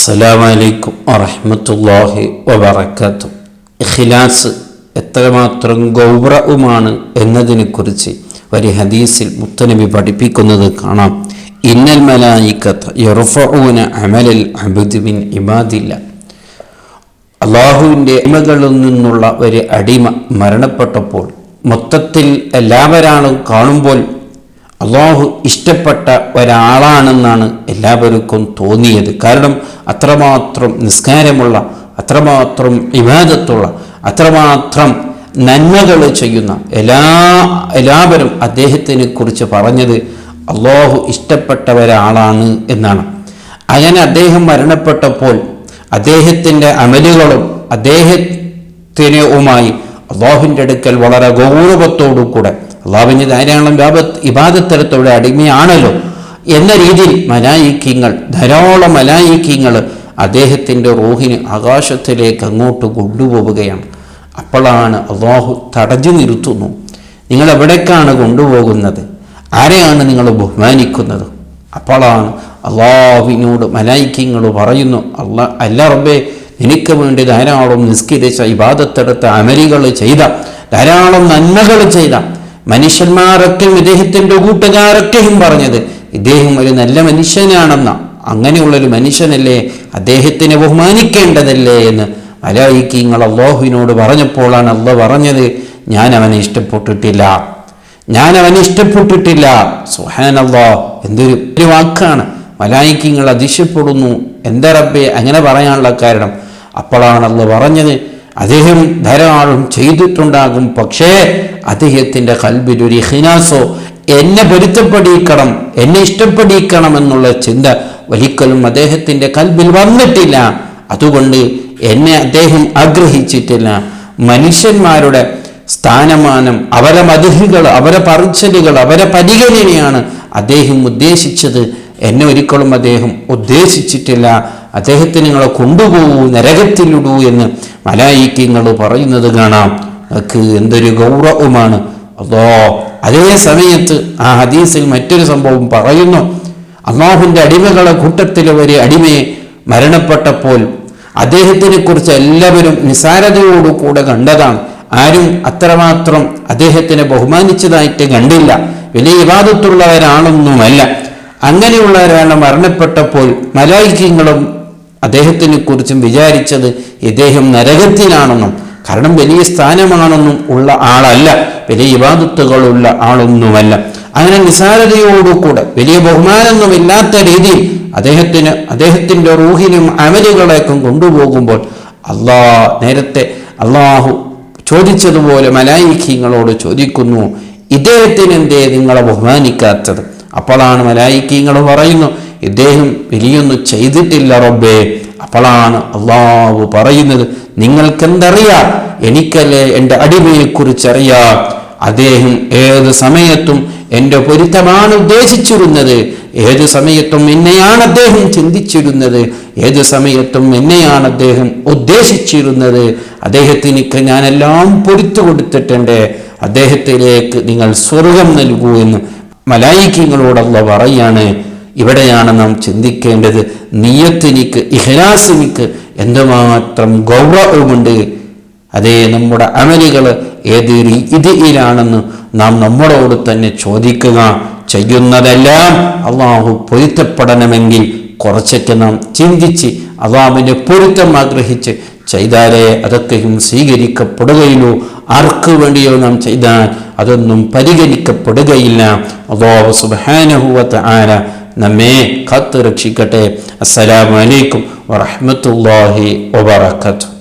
അസ്സലാമു അലൈക്കും വറഹ്മത്തുള്ളാഹി വബറകാതുഹു. ഇഖ്ലാസ് എത്രമാത്രം ഗൗരവമാണ് എന്നതിനെക്കുറിച്ച് ഒരു ഹദീസിൽ മുത്തനബി പഠിപ്പിക്കുന്നത് കാണാം. ഇന്നൽ മലായികത യർഫഊന അമലൽ അബ്ദി മിൻ ഇബാദില്ല. അല്ലാഹുവിൻ്റെ അടിമകളിൽ നിന്നുള്ള ഒരു അടിമ മരണപ്പെട്ടപ്പോൾ മൊത്തത്തിൽ എല്ലാവരും കാണുമ്പോൾ അള്ളാഹു ഇഷ്ടപ്പെട്ട ഒരാളാണെന്നാണ് എല്ലാവർക്കും തോന്നിയത്. കാരണം അത്രമാത്രം നിസ്കാരമുള്ള, അത്രമാത്രം ഇബാദത്തുള്ള, അത്രമാത്രം നന്മകൾ ചെയ്യുന്ന എല്ലാവരും അദ്ദേഹത്തിനെ കുറിച്ച് പറഞ്ഞത് അള്ളാഹു ഇഷ്ടപ്പെട്ട ഒരാളാണ് എന്നാണ്. അങ്ങനെ അദ്ദേഹം മരണപ്പെട്ടപ്പോൾ അദ്ദേഹത്തിൻ്റെ അമലുകളും അദ്ദേഹത്തിനുമായി അള്ളാഹുവിൻ്റെ അടുക്കൽ വളരെ ഗൗരവത്തോടു കൂടെ, അള്ളാഹുവിന് ധാരാളം ഇബാദത്തരത്തോടെ അടിമയാണല്ലോ എന്ന രീതിയിൽ മലായിക്കീങ്ങൾ, ധാരാളം മലായിക്കീങ്ങൾ അദ്ദേഹത്തിൻ്റെ റൂഹിന് ആകാശത്തിലേക്ക് അങ്ങോട്ട് കൊണ്ടുപോവുകയാണ്. അപ്പോഴാണ് അള്ളാഹു തടഞ്ഞു നിർത്തുന്നു. നിങ്ങൾ എവിടേക്കാണ് കൊണ്ടുപോകുന്നത്? ആരെയാണ് നിങ്ങൾ ബഹുമാനിക്കുന്നത്? അപ്പോഴാണ് അള്ളാഹുവിനോട് മലായിക്കീങ്ങൾ പറയുന്നു, അല്ല റബ്ബേ, എനിക്ക് വേണ്ടി ധാരാളം നിസ്കരിച്ച, ഇബാദത്തെടുത്ത, അമലുകൾ ചെയ്ത, ധാരാളം നന്മകൾ ചെയ്ത മനുഷ്യന്മാരൊക്കെയും ഇദ്ദേഹത്തിൻ്റെ കൂട്ടുകാരൊക്കെയും പറഞ്ഞത് ഇദ്ദേഹം ഒരു നല്ല മനുഷ്യനാണെന്ന, അങ്ങനെയുള്ളൊരു മനുഷ്യനല്ലേ, അദ്ദേഹത്തിനെ ബഹുമാനിക്കേണ്ടതല്ലേ എന്ന് മലായിക്കീങ്ങൾ അല്ലാഹുവിനോട് പറഞ്ഞപ്പോഴാണ് അല്ലാഹു പറഞ്ഞത്, ഞാൻ അവനെ ഇഷ്ടപ്പെട്ടിട്ടില്ല. സുബ്ഹാനല്ലാഹ്, എന്തൊരു വാക്കാണ്! മലായിക്കീങ്ങൾ അതിശയപ്പെടുന്നു. എന്താ റബ്ബേ അങ്ങനെ പറയാനുള്ള കാരണം? അപ്പോഴാണ് അല്ലാഹു പറഞ്ഞത്, അദ്ദേഹം ധാരാളം ചെയ്തിട്ടുണ്ടാകും, പക്ഷേ അദ്ദേഹത്തിൻ്റെ ഖൽബിൽ ഒരു ഇഖ്ലാസോ, എന്നെ പൊരുത്തപ്പെടിക്കണം, എന്നെ ഇഷ്ടപ്പെടിക്കണം എന്നുള്ള ചിന്ത ഒരിക്കലും അദ്ദേഹത്തിൻ്റെ ഖൽബിൽ വന്നിട്ടില്ല. അതുകൊണ്ട് എന്നെ അദ്ദേഹം ആഗ്രഹിച്ചിട്ടില്ല. മനുഷ്യന്മാരുടെ സ്ഥാനമാനം, അവരെ മദ്ഹുകൾ, അവരെ പറച്ചിലുകൾ, അവരെ പരിഗണനയാണ് അദ്ദേഹം ഉദ്ദേശിച്ചത്. എന്നെ ഒരിക്കലും അദ്ദേഹം ഉദ്ദേശിച്ചിട്ടില്ല. അദ്ദേഹത്തിന് നിങ്ങളെ കൊണ്ടുപോകൂ, നരകത്തിലിടൂ എന്ന് മലായിക്കീങ്ങൾ പറയുന്നത് കാണാം. അതൊക്കെ എന്തൊരു ഗൗരവമാണ്! അതേ സമയത്ത് ആ ഹദീസിൽ മറ്റൊരു സംഭവം പറയുന്നു. അല്ലാഹുവിൻ്റെ അടിമകളെ കൂട്ടത്തിൽ ഒരു അടിമയെ മരണപ്പെട്ടപ്പോൾ അദ്ദേഹത്തിനെ കുറിച്ച് എല്ലാവരും നിസാരതയോടുകൂടെ കണ്ടതാണ്. ആരും അത്രമാത്രം അദ്ദേഹത്തിനെ ബഹുമാനിച്ചതായിട്ട് കണ്ടില്ല. വലിയ ഇബാദത്തുള്ളവരാണൊന്നുമല്ല. അങ്ങനെയുള്ള ഒരാളെ മരണപ്പെട്ടപ്പോൾ മലായിക്കീങ്ങളും അദ്ദേഹത്തിനെ കുറിച്ചും വിചാരിച്ചത് ഇദ്ദേഹം നരകത്തിലാണെന്നും, കാരണം വലിയ സ്ഥാനമാണെന്നും ഉള്ള ആളല്ല, വലിയ ഇബാദത്തുകളുള്ള ആളൊന്നുമല്ല. അങ്ങനെ നിസാരതയോടുകൂടെ വലിയ ബഹുമാനമൊന്നുമില്ലാത്ത രീതിയിൽ അദ്ദേഹത്തിൻ്റെ റൂഹിനും അമലുകളേക്കും കൊണ്ടുപോകുമ്പോൾ നേരത്തെ അള്ളാഹു ചോദിച്ചതുപോലെ മലായിക്കീങ്ങളോട് ചോദിക്കുന്നു, ഇദ്ദേഹത്തിന് എന്തേ നിങ്ങളെ ബഹുമാനിക്കാത്തത്? അപ്പോഴാണ് മലായിക്കീങ്ങൾ പറയുന്നു, ഇദ്ദേഹം വലിയൊന്നും ചെയ്തിട്ടില്ല റബ്ബേ. അപ്പോഴാണ് അള്ളാഹു പറയുന്നത്, നിങ്ങൾക്കെന്തറിയാം? എനിക്കല്ലേ എൻ്റെ അടിമയെക്കുറിച്ചറിയാം. അദ്ദേഹം ഏത് സമയത്തും എൻ്റെ പൊരുത്തമാണ് ഉദ്ദേശിച്ചിരുന്നത്, ഏത് സമയത്തും എന്നെയാണ് അദ്ദേഹം ചിന്തിച്ചിരുന്നത്, ഏത് സമയത്തും എന്നെയാണ് അദ്ദേഹം ഉദ്ദേശിച്ചിരുന്നത്. അദ്ദേഹത്തിനൊക്കെ ഞാനെല്ലാം പൊരുത്തു കൊടുത്തിട്ടുണ്ട്. അദ്ദേഹത്തിലേക്ക് നിങ്ങൾ സ്വർഗം നൽകൂ എന്ന് മലായിക്കീങ്ങളോട് അല്ലാഹു പറയാണ്. ഇവിടെയാണ് നാം ചിന്തിക്കേണ്ടത്, നിയ്യത്തിനിക്ക്, ഇഖ്ലാസിനിക്ക് എന്തുമാത്രം ഗൗരവമുണ്ട്. അതേ, നമ്മുടെ അമലുകൾ ഏത് രീതിയിലാണെന്ന് നാം നമ്മളോട് തന്നെ ചോദിക്കുക. ചെയ്യുന്നതെല്ലാം അള്ളാഹു പൊരുത്തപ്പെടണമെങ്കിൽ കുറച്ചൊക്കെ നാം ചിന്തിച്ച് അള്ളാഹുവിൻ്റെ പൊരുത്തം ആഗ്രഹിച്ച് ചെയ്താലേ അതൊക്കെയും സ്വീകരിക്കപ്പെടുകയുള്ളൂ. ആർക്ക് വേണ്ടിയോ നാം ചെയ്താൽ അതൊന്നും പരിഗണിക്കപ്പെടുകയില്ല. അല്ലാഹു സുബ്ഹാനഹു വ തആല നമ്മെ കാത്തു രക്ഷിക്കട്ടെ. അസ്സലാമു അലൈക്കും വറഹ്മത്തുള്ളാഹി വബറകാതുഹു.